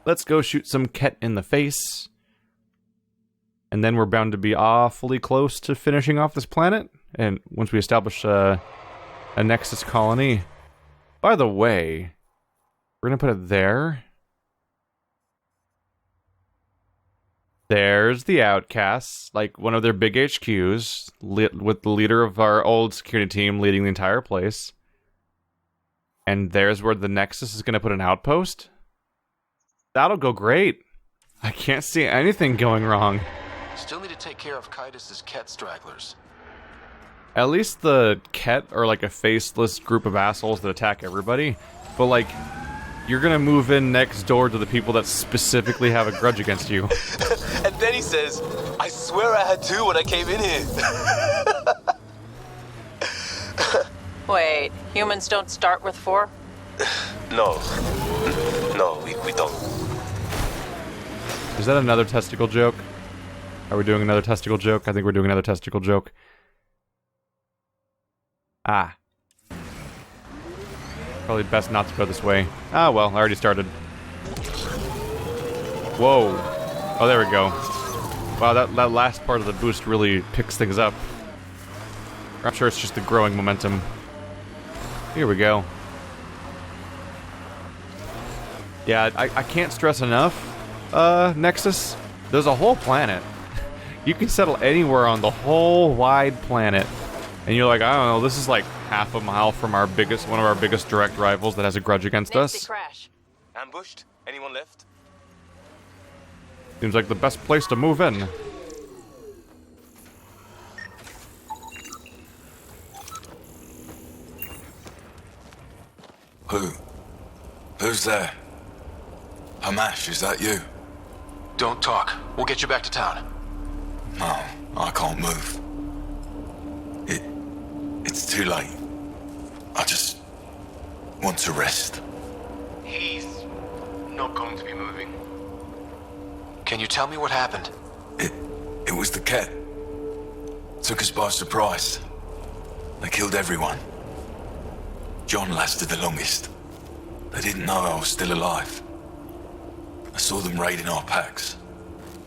let's go shoot some Ket in the face. And then we're bound to be awfully close to finishing off this planet. And once we establish a Nexus colony. By the way, we're gonna put it there. There's the Outcasts, like one of their big HQs, with the leader of our old security team leading the entire place. And there's where the Nexus is gonna put an outpost. That'll go great. I can't see anything going wrong. Still need to take care of Kaitis' Ket stragglers. At least the Ket are like a faceless group of assholes that attack everybody. But like, you're gonna move in next door to the people that specifically have a grudge against you. And then he says, I swear I had two when I came in here. Wait, humans don't start with 4? No, we don't. Is that another testicle joke? Are we doing another testicle joke? I think we're doing another testicle joke. Ah. Probably best not to go this way. Ah, well, I already started. Whoa. Oh, there we go. Wow, that last part of the boost really picks things up. I'm sure it's just the growing momentum. Here we go. Yeah, I can't stress enough, Nexus. There's a whole planet. You can settle anywhere on the whole wide planet. And you're like, I don't know, this is like half a mile from one of our biggest direct rivals that has a grudge against us. Crash. Ambushed? Anyone left? Seems like the best place to move in. Who's there? Hamash, is that you? Don't talk. We'll get you back to town. No, I can't move. It's too late. I just want to rest. He's not going to be moving. Can you tell me what happened? It was the Ket. Took us by surprise. They killed everyone. John lasted the longest. They didn't know I was still alive. I saw them raiding our packs.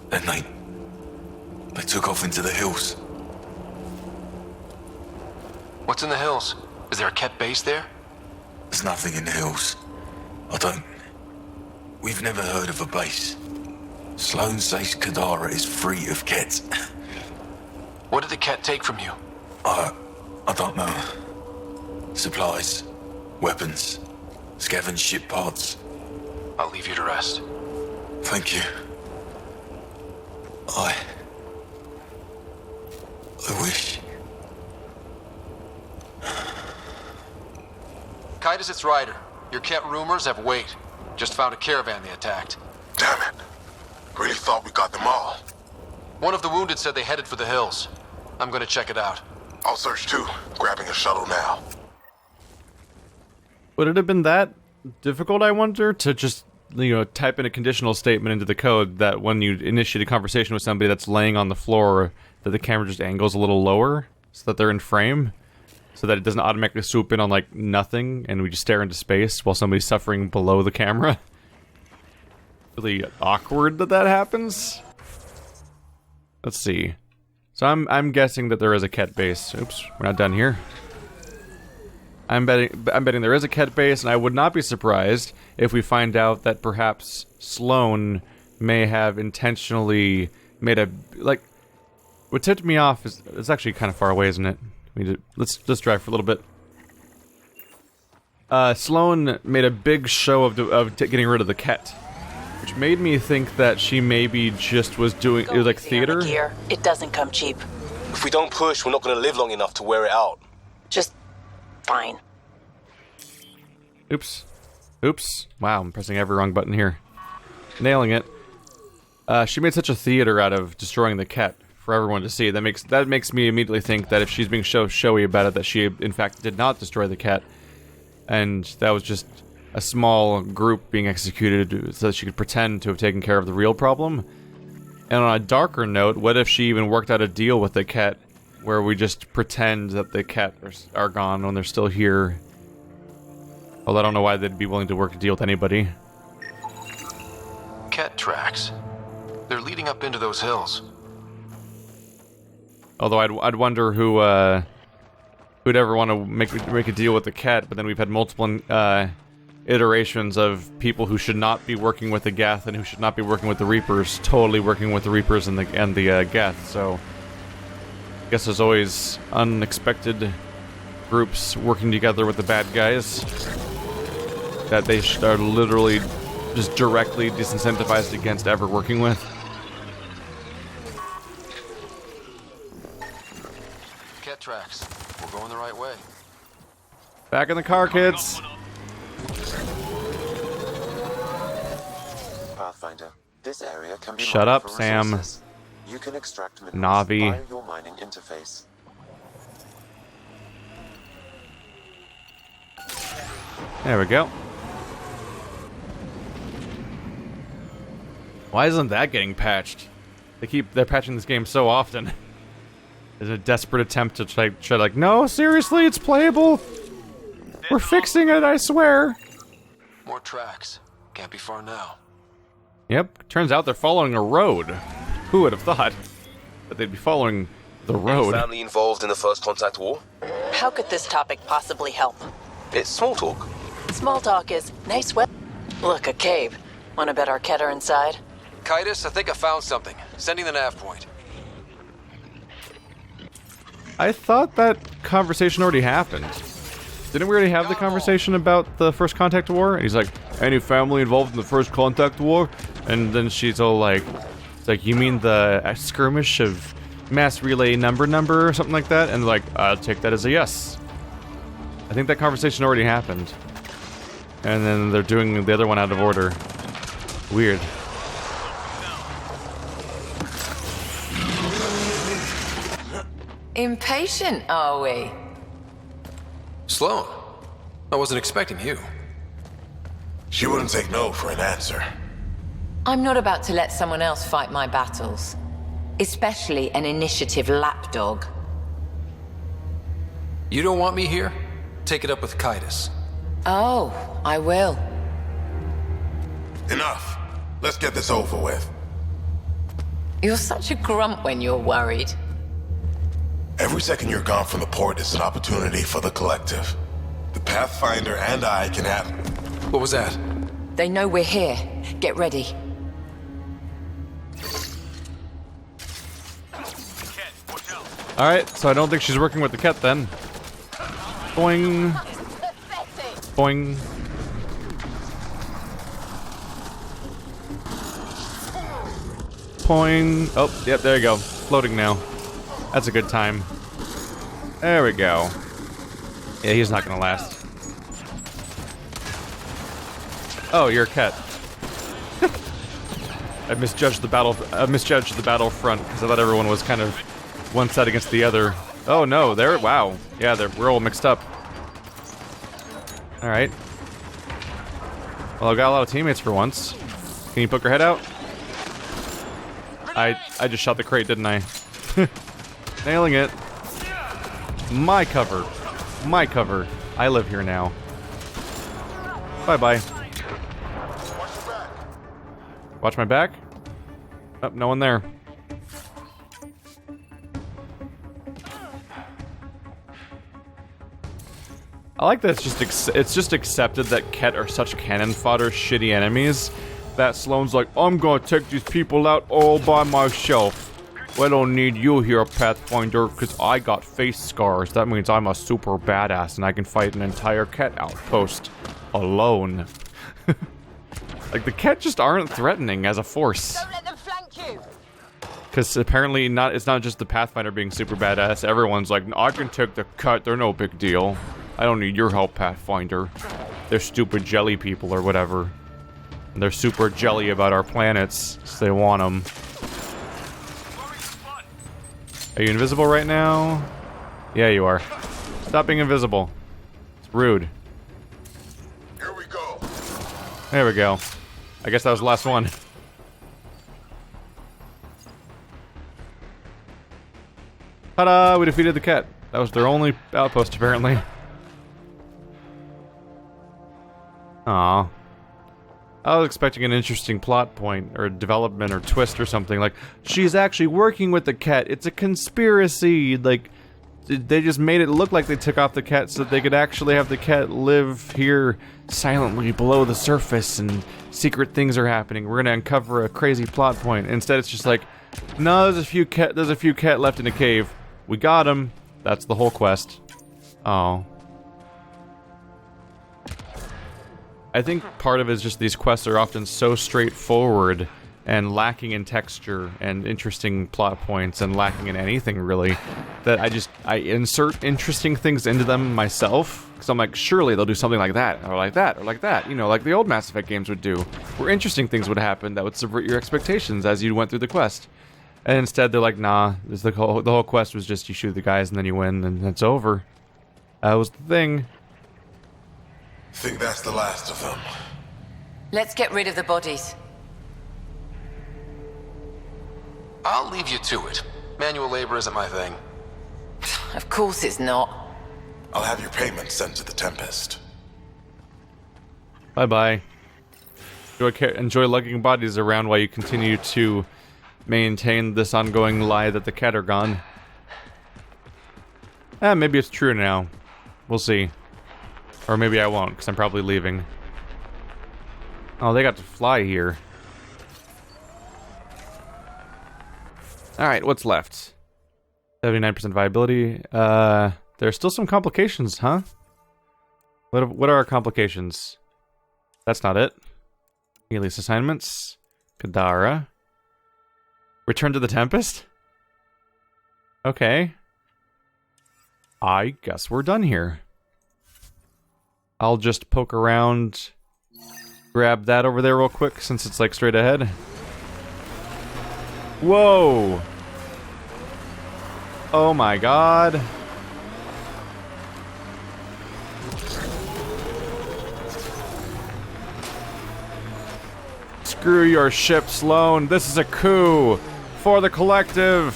Then they took off into the hills. What's in the hills? Is there a Ket base there? There's nothing in the hills. We've never heard of a base. Sloan says Kadara is free of Ket. What did the Ket take from you? I don't know. Supplies, weapons, scavenged ship parts. I'll leave you to rest. Thank you. I wish. Kaitis, it's Ryder. Your Ket rumors have weight. Just found a caravan they attacked. Damn it. Really thought we got them all. One of the wounded said they headed for the hills. I'm gonna check it out. I'll search too. Grabbing a shuttle now. Would it have been that difficult, I wonder, to just, type in a conditional statement into the code that when you initiate a conversation with somebody that's laying on the floor, that the camera just angles a little lower so that they're in frame? So that it doesn't automatically swoop in on, like, nothing, and we just stare into space while somebody's suffering below the camera. Really awkward that happens. Let's see. So I'm guessing that there is a Ket base. Oops, we're not done here. I'm betting there is a Ket base, and I would not be surprised if we find out that perhaps Sloan may have intentionally made a, like, what tipped me off is, it's actually kind of far away, isn't it? Let's just drive for a little bit. Sloan made a big show of getting rid of the Ket, which made me think that she maybe just was doing, it was like theater. Gear. It doesn't come cheap. If we don't push, we're not gonna live long enough to wear it out. Just fine. Oops. Oops. Wow, I'm pressing every wrong button here. Nailing it. She made such a theater out of destroying the Ket for everyone to see. That makes me immediately think that if she's being showy about it, that she in fact did not destroy the Ket, and that was just a small group being executed so that she could pretend to have taken care of the real problem. And on a darker note, what if she even worked out a deal with the Ket where we just pretend that the Ket are gone when they're still here? Well, I don't know why they'd be willing to work a deal with anybody. cat tracks. They're leading up into those hills. Although I'd wonder who'd ever want to make a deal with the cat, but then we've had multiple iterations of people who should not be working with the Geth and who should not be working with the Reapers, totally working with the Reapers and the Geth. So I guess there's always unexpected groups working together with the bad guys that they are literally just directly disincentivized against ever working with. Cat tracks. We're going the right way. Back in the car, kids. Pathfinder, this area can be Shut mined up, for Sam. resources. You can extract minerals Navi. via your mining interface. There we go. Why isn't that getting patched? They're patching this game so often. There's a desperate attempt to try like, no, seriously, it's playable. We're fixing it, I swear. More tracks. Can't be far now. Yep, turns out they're following a road. Who would have thought that they'd be following the road? Family involved in the First Contact War? How could this topic possibly help? It's small talk. Small talk is nice Look, a cave. Wanna bet our cat are inside? Kitus, I think I found something. Sending the nav point. I thought that conversation already happened. Didn't we already have the conversation about the First Contact War? And he's like, any family involved in the First Contact War? And then she's all like, it's like, you mean the skirmish of mass relay number or something like that? And like, I'll take that as a yes. I think that conversation already happened. And then they're doing the other one out of order. Weird. Impatient, are we? Sloan, I wasn't expecting you. She wouldn't take no for an answer. I'm not about to let someone else fight my battles. Especially an initiative lapdog. You don't want me here? Take it up with Kitus. Oh, I will. Enough. Let's get this over with. You're such a grump when you're worried. Every second you're gone from the port is an opportunity for the collective. The Pathfinder and I can have... What was that? They know we're here. Get ready. Alright, so I don't think she's working with the cat then. Boing. Boing. Boing. Oh, yep, there you go. Floating now. That's a good time. There we go. Yeah, he's not gonna last. Oh, you're a cat. I misjudged the battlefront because I thought everyone was kind of one side against the other. Oh no, wow. Yeah, we're all mixed up. All right. Well, I've got a lot of teammates for once. Can you poke your head out? I just shot the crate, didn't I? Nailing it. My cover. My cover. I live here now. Bye-bye. Watch my back? Oh, no one there. I like that it's just accepted that Ket are such cannon fodder shitty enemies that Sloane's like, I'm gonna take these people out all by myself. We don't need you here, Pathfinder, because I got face scars. That means I'm a super badass and I can fight an entire Ket outpost alone. Like, the Ket just aren't threatening as a force. Don't let them flank you! Because apparently it's not just the Pathfinder being super badass. Everyone's like, I can take the Ket, they're no big deal. I don't need your help, Pathfinder. They're stupid jelly people or whatever. And they're super jelly about our planets, so they want them. Are you invisible right now? Yeah, you are. Stop being invisible. It's rude. Here we go. There we go. I guess that was the last one. Ta-da! We defeated the Ket. That was their only outpost, apparently. Aw. I was expecting an interesting plot point, or development, or twist, or something. Like, she's actually working with the cat. It's a conspiracy. Like, they just made it look like they took off the cat so that they could actually have the cat live here silently below the surface, and secret things are happening. We're gonna uncover a crazy plot point. Instead, it's just like, no, there's a few cat left in a cave. We got him. That's the whole quest. Oh. I think part of it is just these quests are often so straightforward and lacking in texture and interesting plot points and lacking in anything really, that I insert interesting things into them myself, because I'm like, surely they'll do something like that, or like that, or like that, you know, like the old Mass Effect games would do, where interesting things would happen that would subvert your expectations as you went through the quest. And instead they're like, nah, the whole quest was just you shoot the guys and then you win and it's over. That was the thing. Think that's the last of them. Let's get rid of the bodies. I'll leave you to it. Manual labor isn't my thing. Of course it's not. I'll have your payment sent to the Tempest. Bye-bye. Enjoy lugging bodies around while you continue to maintain this ongoing lie that the cat are gone. Maybe it's true now. We'll see. Or maybe I won't, because I'm probably leaving. Oh, they got to fly here. Alright, what's left? 79% viability. There's still some complications, huh? What are our complications? That's not it. Alias assignments. Kadara. Return to the Tempest? Okay. I guess we're done here. I'll just poke around, grab that over there real quick since it's like straight ahead. Whoa! Oh my god. Screw your ship, Sloan. This is a coup. For the collective.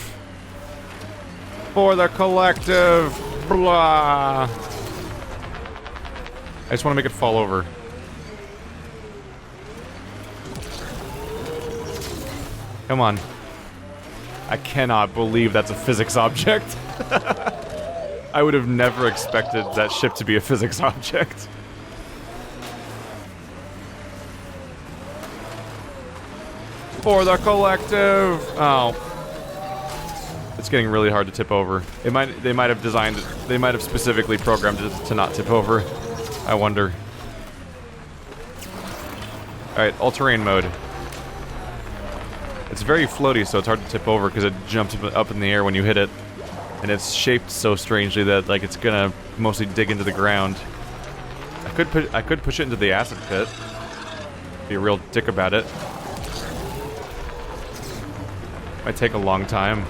For the collective. Blah. I just want to make it fall over. Come on. I cannot believe that's a physics object. I would have never expected that ship to be a physics object. For the collective! Oh. It's getting really hard to tip over. They might have specifically programmed it to not tip over. I wonder. Alright, all-terrain mode. It's very floaty, so it's hard to tip over because it jumps up in the air when you hit it. And it's shaped so strangely that like it's gonna mostly dig into the ground. I could push it into the acid pit. Be a real dick about it. Might take a long time.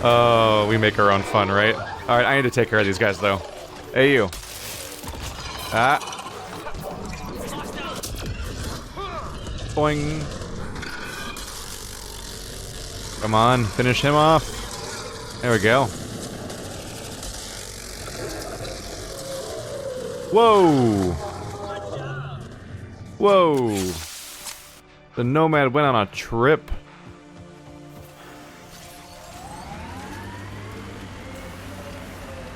Oh, we make our own fun, right? Alright, I need to take care of these guys, though. Hey, you. Ah. Boing. Come on, finish him off. There we go. Whoa! Whoa! The Nomad went on a trip.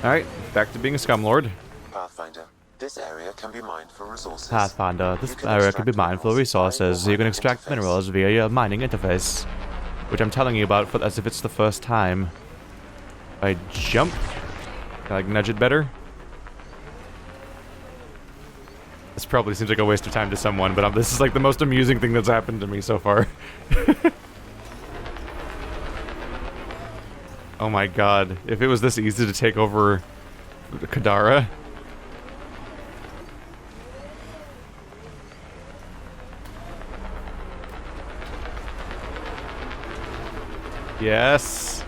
Alright, back to being a scumlord. Pathfinder, this area can be mined for resources. Pathfinder, this area can be mined for resources. You can extract minerals via your mining interface. Which I'm telling you about as if it's the first time. I jump? Can I like, nudge it better? This probably seems like a waste of time to someone, but this is like the most amusing thing that's happened to me so far. Oh my god. If it was this easy to take over Kadara. Yes.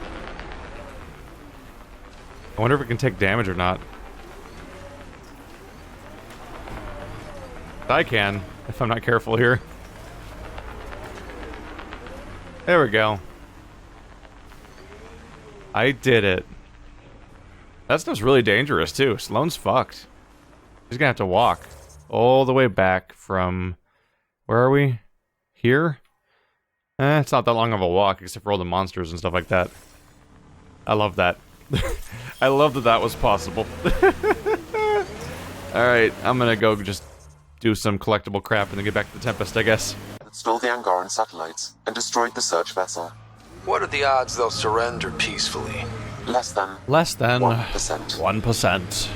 I wonder if it can take damage or not. I can, if I'm not careful here. There we go. I did it. That stuff's really dangerous, too. Sloane's fucked. He's gonna have to walk all the way back from... Where are we? Here? It's not that long of a walk, except for all the monsters and stuff like that. I love that. I love that that was possible. Alright, I'm gonna go just do some collectible crap and then get back to the Tempest, I guess. Stole the Angaran satellites and destroyed the search vessel. What are the odds they'll surrender peacefully? Less than 1%. 1%.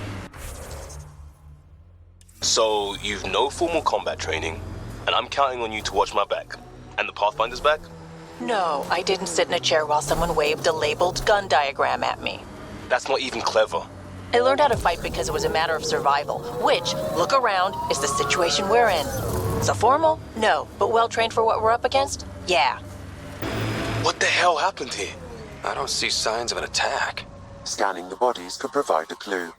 So, you've no formal combat training, and I'm counting on you to watch my back. And the Pathfinder's back? No, I didn't sit in a chair while someone waved a labeled gun diagram at me. That's not even clever. I learned how to fight because it was a matter of survival, which, look around, is the situation we're in. So formal? No. But well-trained for what we're up against? Yeah. What the hell happened here? I don't see signs of an attack. Scanning the bodies could provide a clue.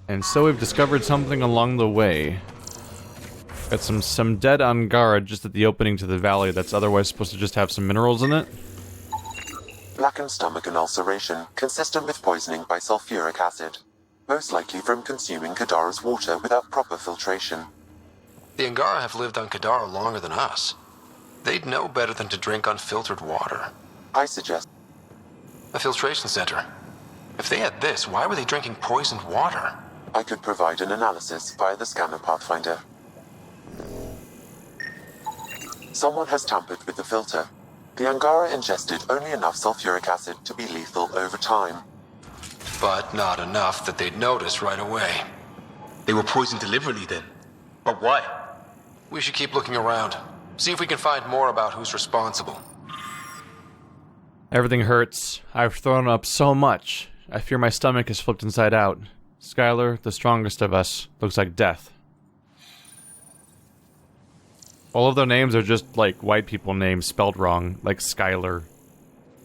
And so we've discovered something along the way. Got some dead Angara just at the opening to the valley that's otherwise supposed to just have some minerals in it. Blackened stomach and ulceration, consistent with poisoning by sulfuric acid. Most likely from consuming Kadara's water without proper filtration. The Angara have lived on Kadara longer than us. They'd know better than to drink unfiltered water. I suggest A filtration center. If they had this, why were they drinking poisoned water? I could provide an analysis via the scanner Pathfinder. Someone has tampered with the filter. The Angara ingested only enough sulfuric acid to be lethal over time. But not enough that they'd notice right away. They were poisoned deliberately then. But why? We should keep looking around. See if we can find more about who's responsible. Everything hurts. I've thrown up so much. I fear my stomach is flipped inside out. Skylar, the strongest of us, looks like death. All of their names are just like white people names spelled wrong, like Skylar,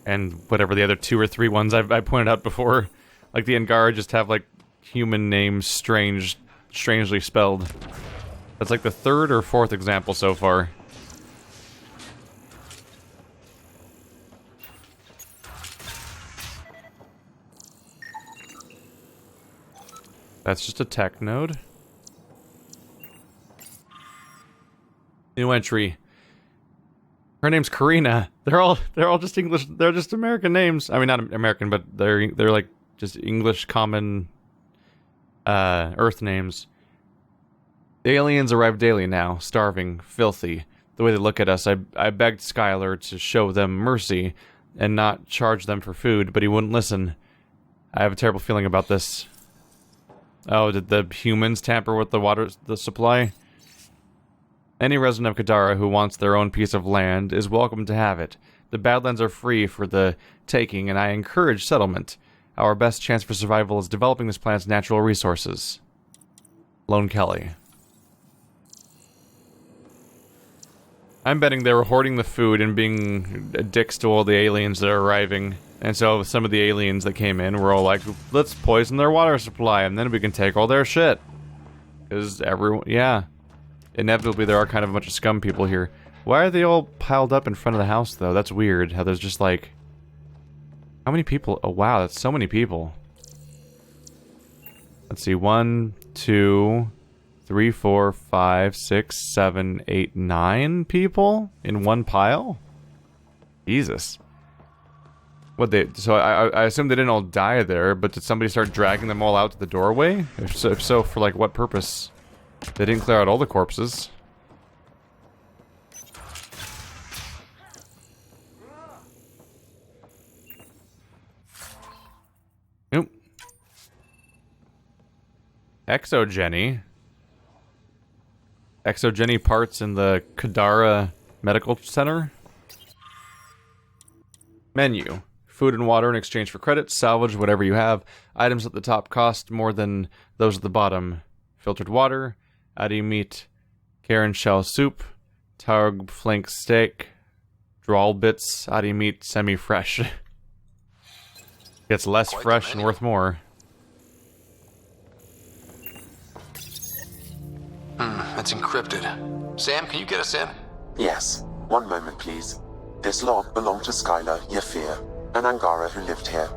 and whatever the other 2 or 3 ones I pointed out before. Like the Angara just have like human names strangely spelled. That's like the 3rd or 4th example so far. That's just a tech node. New entry. Her name's Karina. They're all just English. They're just American names. I mean, not American, but they're like just English common Earth names. The aliens arrive daily now, starving, filthy. The way they look at us, I begged Skylar to show them mercy and not charge them for food, but he wouldn't listen. I have a terrible feeling about this. Oh, did the humans tamper with the supply? Any resident of Kadara who wants their own piece of land is welcome to have it. The Badlands are free for the taking, and I encourage settlement. Our best chance for survival is developing this planet's natural resources. Lone Kelly. I'm betting they were hoarding the food and being dicks to all the aliens that are arriving. And so some of the aliens that came in were all like, let's poison their water supply and then we can take all their shit. Because everyone, yeah. Inevitably there are kind of a bunch of scum people here. Why are they all piled up in front of the house though? That's weird, how there's just like... How many people? Oh wow, that's so many people. Let's see, 1, 2, 3, 4, 5, 6, 7, 8, 9 people in one pile? Jesus. So I assume they didn't all die there, but did somebody start dragging them all out to the doorway? If so, for like what purpose? They didn't clear out all the corpses. Nope. Exogeny parts in the Kadara Medical Center. Menu. Food and water in exchange for credits. Salvage whatever you have. Items at the top cost more than those at the bottom. Filtered water. Adi meat. Karen shell soup. Targ flank steak. Drawl bits. Adi meat semi-fresh. Gets less fresh and worth more. That's encrypted. Sam, can you get us in? Yes. One moment, please. This log belonged to Skylar Yafir, an Angara who lived here.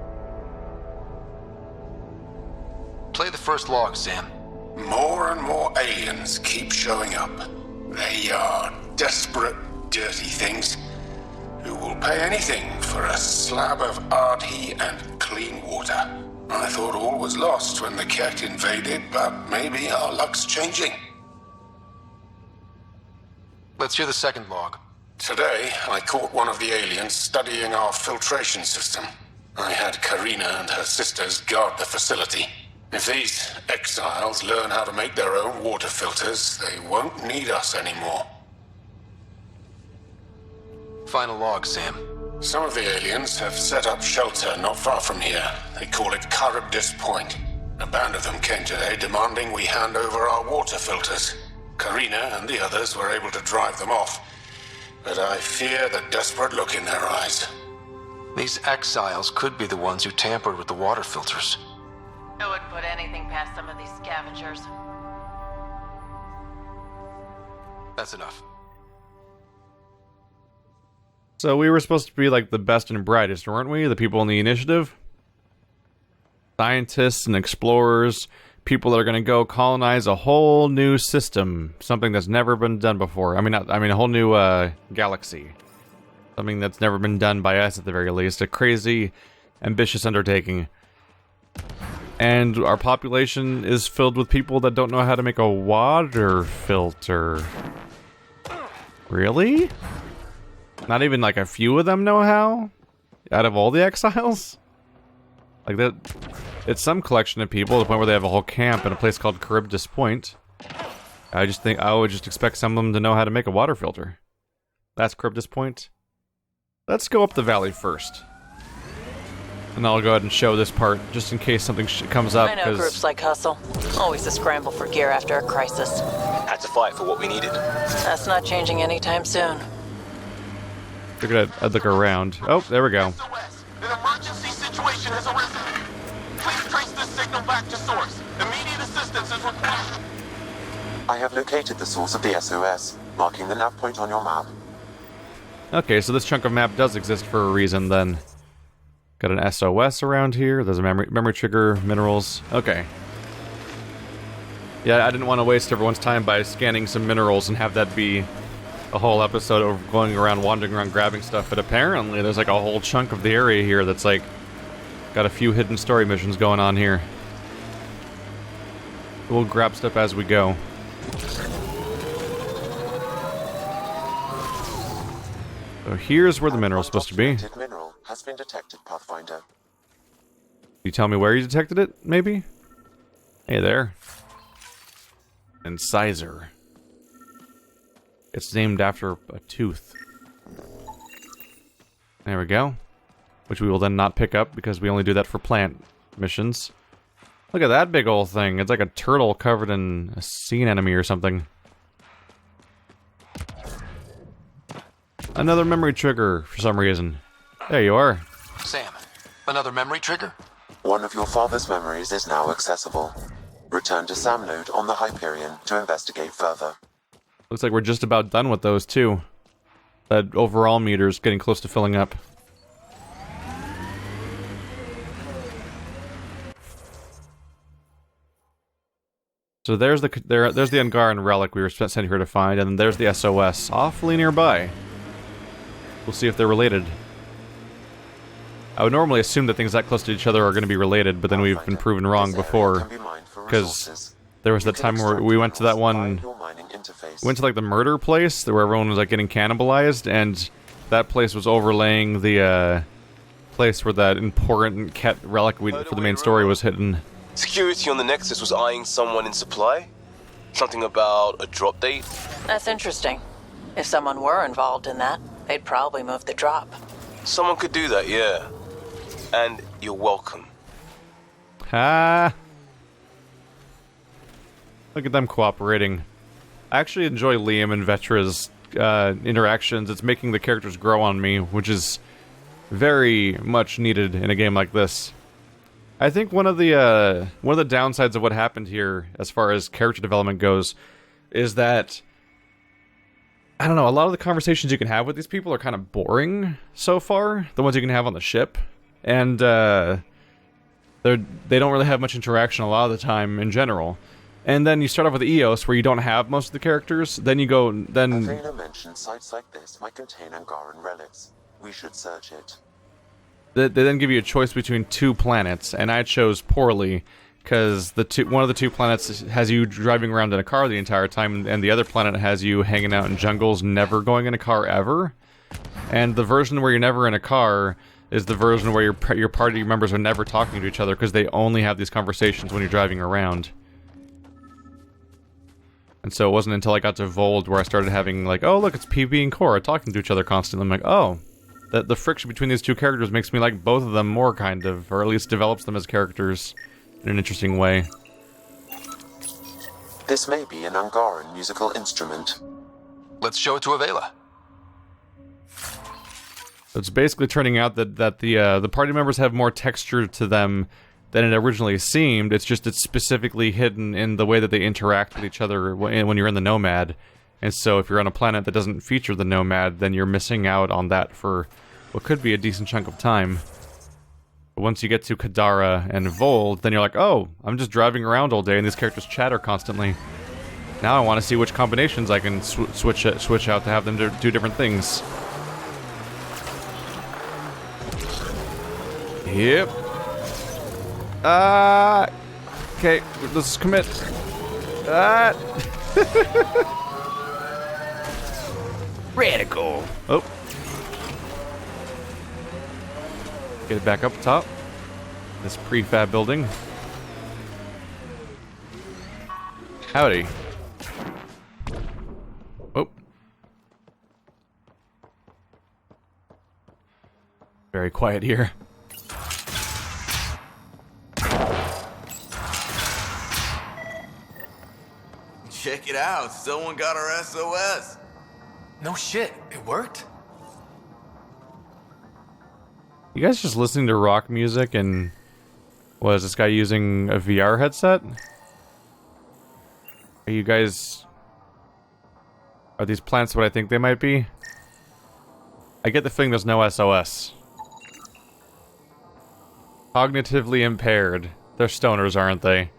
Play the first log, Sam. More and more aliens keep showing up. They are desperate, dirty things who will pay anything for a slab of Ardhi and clean water. I thought all was lost when the Ket invaded, but maybe our luck's changing. Let's hear the second log. Today, I caught one of the aliens studying our filtration system. I had Karina and her sisters guard the facility. If these exiles learn how to make their own water filters, they won't need us anymore. Final log, Sam. Some of the aliens have set up shelter not far from here. They call it Charybdis Point. A band of them came today demanding we hand over our water filters. Karina and the others were able to drive them off, but I fear the desperate look in their eyes. These exiles could be the ones who tampered with the water filters. I wouldn't put anything past some of these scavengers. That's enough. So we were supposed to be like the best and brightest, weren't we? The people in the initiative? Scientists and explorers, people that are going to go colonize a whole new system, something that's never been done before. I mean, a whole new galaxy. Something that's never been done by us at the very least. A crazy, ambitious undertaking. And our population is filled with people that don't know how to make a water filter. Really? Not even like a few of them know how? Out of all the exiles? Like that, it's some collection of people to the point where they have a whole camp in a place called Charybdis Point. I would just expect some of them to know how to make a water filter. That's Charybdis Point. Let's go up the valley first. And I'll go ahead and show this part, just in case something comes up. I know groups like Hustle. Always a scramble for gear after a crisis. Had to fight for what we needed. That's not changing anytime soon. Figured I'd look around. Oh, there we go. S.O.S. An emergency situation has arisen. Please trace this signal back to source. Immediate assistance is required. I have located the source of the SOS, marking the nav point on your map. Okay, so this chunk of map does exist for a reason then. Got an SOS around here. There's a memory trigger, minerals. Okay. Yeah, I didn't want to waste everyone's time by scanning some minerals and have that be a whole episode of going around, wandering around, grabbing stuff. But apparently there's like a whole chunk of the area here that's like got a few hidden story missions going on here. We'll grab stuff as we go. So here's where the mineral's supposed to be. Mineral has been detected, Pathfinder. You tell me where you detected it, maybe? Hey there. Incisor. It's named after a tooth. There we go. Which we will then not pick up because we only do that for plant missions. Look at that big old thing. It's like a turtle covered in a sea anemone or something. Another memory trigger for some reason. There you are. Sam, another memory trigger? One of your father's memories is now accessible. Return to Sam node on the Hyperion to investigate further. Looks like we're just about done with those too. That overall meter's getting close to filling up. So there's the Angaran relic we were sent here to find, and then there's the SOS, awfully nearby. We'll see if they're related. I would normally assume that things that close to each other are going to be related, but then we've been proven wrong before. Because there was that time where we went to that one... We went to like the murder place, where everyone was like getting cannibalized, and that place was overlaying the place where that important Ket relic for the main story was hidden. Security on the Nexus was eyeing someone in supply? Something about a drop date? That's interesting. If someone were involved in that, they'd probably move the drop. Someone could do that, yeah. And you're welcome. Ah. Look at them cooperating. I actually enjoy Liam and Vetra's interactions. It's making the characters grow on me, which is very much needed in a game like this. I think one of the downsides of what happened here, as far as character development goes, is that I don't know, a lot of the conversations you can have with these people are kind of boring so far, the ones you can have on the ship. And, they don't really have much interaction a lot of the time in general. And then you start off with EOS, where you don't have most of the characters, then you go, then... Athena mentioned sites like this might contain Angaran relics. We should search it. They then give you a choice between 2 planets, and I chose poorly, because one of the 2 planets has you driving around in a car the entire time, and the other planet has you hanging out in jungles, never going in a car ever. And the version where you're never in a car is the version where your party members are never talking to each other, because they only have these conversations when you're driving around. And so it wasn't until I got to Vold where I started having, like, oh look, it's PB and Cora talking to each other constantly. I'm like, oh, the friction between these 2 characters makes me like both of them more, kind of, or at least develops them as characters in an interesting way. This may be an Angaran musical instrument. Let's show it to Avela. It's basically turning out that the party members have more texture to them than it originally seemed. It's just it's specifically hidden in the way that they interact with each other when you're in the Nomad. And so if you're on a planet that doesn't feature the Nomad, then you're missing out on that for what could be a decent chunk of time. But once you get to Kadara and Vold, then you're like, oh, I'm just driving around all day and these characters chatter constantly. Now I want to see which combinations I can switch out to have them do different things. Yep. Okay, let's commit. Radical. Oh. Get it back up top. This prefab building. Howdy. Oh. Very quiet here. Check it out, someone got our S.O.S. No shit, it worked? You guys just listening to rock music and... Was this guy using a VR headset? Are you guys... Are these plants what I think they might be? I get the feeling there's no S.O.S. Cognitively impaired. They're stoners, aren't they?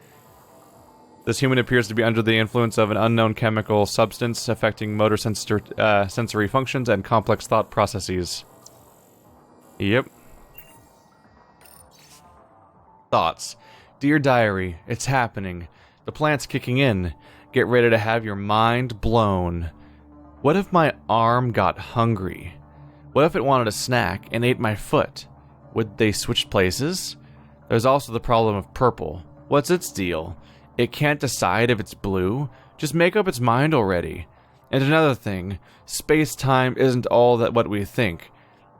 This human appears to be under the influence of an unknown chemical substance affecting motor sensory functions and complex thought processes. Yep. Thoughts. Dear Diary, it's happening. The plant's kicking in. Get ready to have your mind blown. What if my arm got hungry? What if it wanted a snack and ate my foot? Would they switch places? There's also the problem of purple. What's its deal? It can't decide if it's blue. Just make up its mind already. And another thing, space-time isn't all that what we think.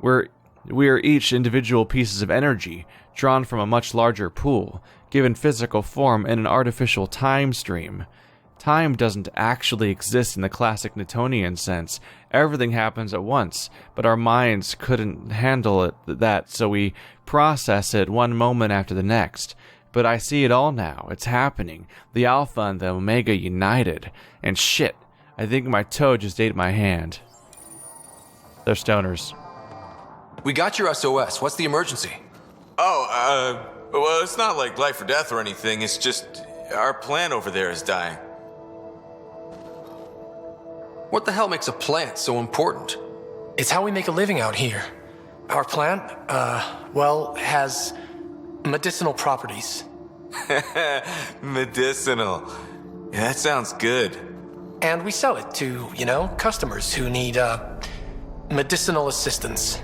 We are each individual pieces of energy, drawn from a much larger pool, given physical form in an artificial time stream. Time doesn't actually exist in the classic Newtonian sense. Everything happens at once, but our minds couldn't handle that, so we process it one moment after the next. But I see it all now. It's happening. The Alpha and the Omega united. And shit, I think my toe just ate my hand. They're stoners. We got your SOS. What's the emergency? Oh, well, it's not like life or death or anything. It's just our plant over there is dying. What the hell makes a plant so important? It's how we make a living out here. Our plant, well, has medicinal properties. Medicinal. Yeah, that sounds good. And we sell it to, customers who need, medicinal assistance.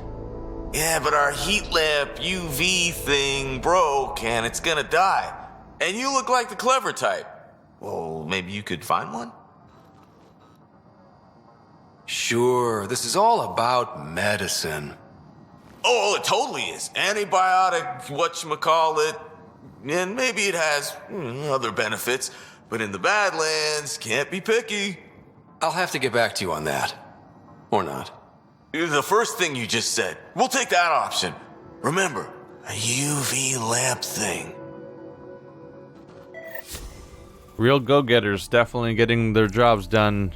Yeah, but our heat lamp UV thing broke and it's gonna die. And you look like the clever type. Well, maybe you could find one? Sure, this is all about medicine. Oh, it totally is. Antibiotic, whatchamacallit. And maybe it has other benefits. But in the Badlands, can't be picky. I'll have to get back to you on that. Or not. The first thing you just said. We'll take that option. Remember, a UV lamp thing. Real go-getters, definitely getting their jobs done.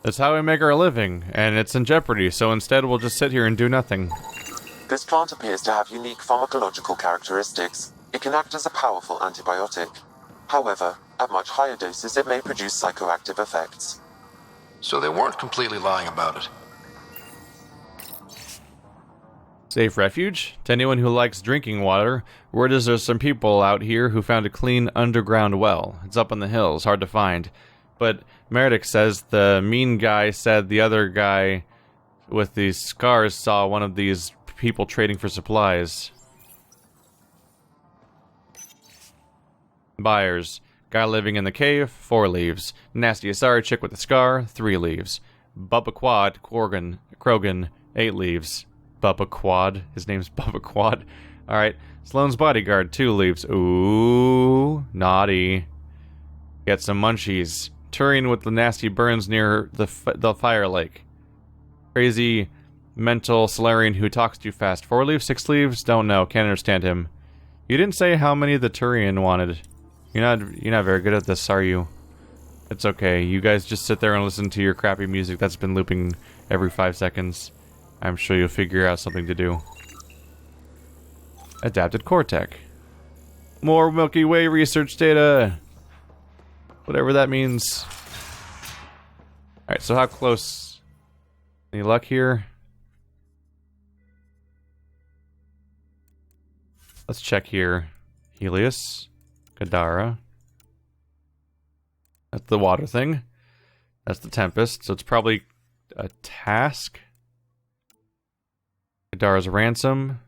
That's how we make our living, and it's in jeopardy, so instead we'll just sit here and do nothing. This plant appears to have unique pharmacological characteristics. It can act as a powerful antibiotic. However, at much higher doses it may produce psychoactive effects. So they weren't completely lying about it. Safe refuge? To anyone who likes drinking water, word is there's some people out here who found a clean underground well. It's up in the hills, hard to find. But Meredith says the mean guy said the other guy with these scars saw one of these people trading for supplies. Buyers. Guy living in the cave, 4 leaves. Nasty Asari chick with a scar, 3 leaves. Bubba Quad, Krogan, 8 leaves. Bubba Quad. His name's Bubba Quad. Alright. Sloane's bodyguard, 2 leaves. Ooh, naughty. Get some munchies. Turian with the nasty burns near the fire lake. Crazy mental Solarian who talks too fast. 4 leaves, 6 leaves? Don't know. Can't understand him. You didn't say how many the Turian wanted. You're not very good at this, are you? It's okay. You guys just sit there and listen to your crappy music that's been looping every 5 seconds. I'm sure you'll figure out something to do. Adapted Cortec. More Milky Way research data. Whatever that means. Alright, so how close? Any luck here? Let's check here. Helios. Kadara. That's the water thing. That's the Tempest, so it's probably a task. Kadara's ransom.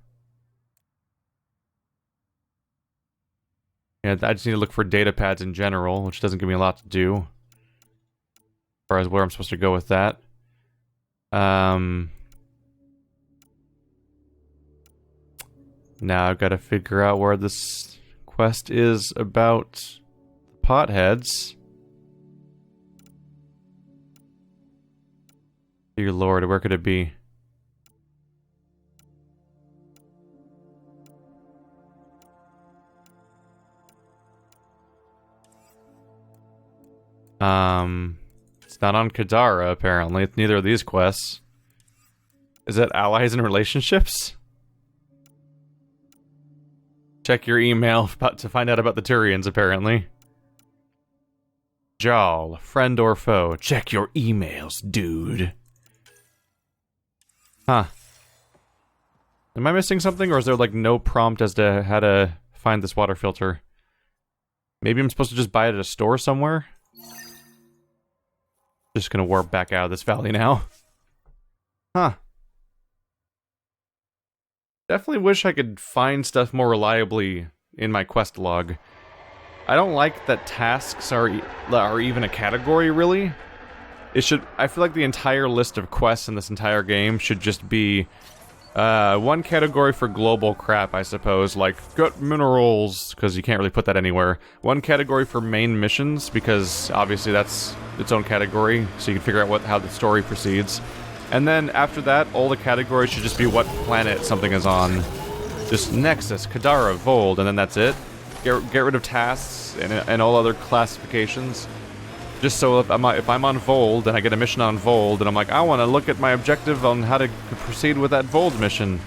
Yeah, I just need to look for data pads in general, which doesn't give me a lot to do. As far as where I'm supposed to go with that. Now I've got to figure out where this quest is about potheads. Dear Lord, where could it be? It's not on Kadara, apparently. It's neither of these quests. Is it allies and relationships? Check your email to find out about the Turians, apparently. Jal, friend or foe. Check your emails, dude. Huh. Am I missing something, or is there, like, no prompt as to how to find this water filter? Maybe I'm supposed to just buy it at a store somewhere? Just gonna warp back out of this valley now. Huh. Definitely wish I could find stuff more reliably in my quest log. I don't like that tasks are even a category, really. I feel like the entire list of quests in this entire game should just be one category for global crap, I suppose, like get minerals, because you can't really put that anywhere. One category for main missions, because obviously that's its own category, so you can figure out how the story proceeds. And then after that, all the categories should just be what planet something is on. Just Nexus, Kadara, Vold, and then that's it. Get rid of tasks and all other classifications. Just so if I'm on Vold and I get a mission on Vold and I'm like, I want to look at my objective on how to proceed with that Vold mission.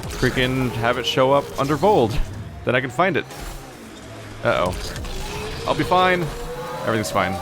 Freaking have it show up under Vold. Then I can find it. Uh-oh. I'll be fine. Everything's fine.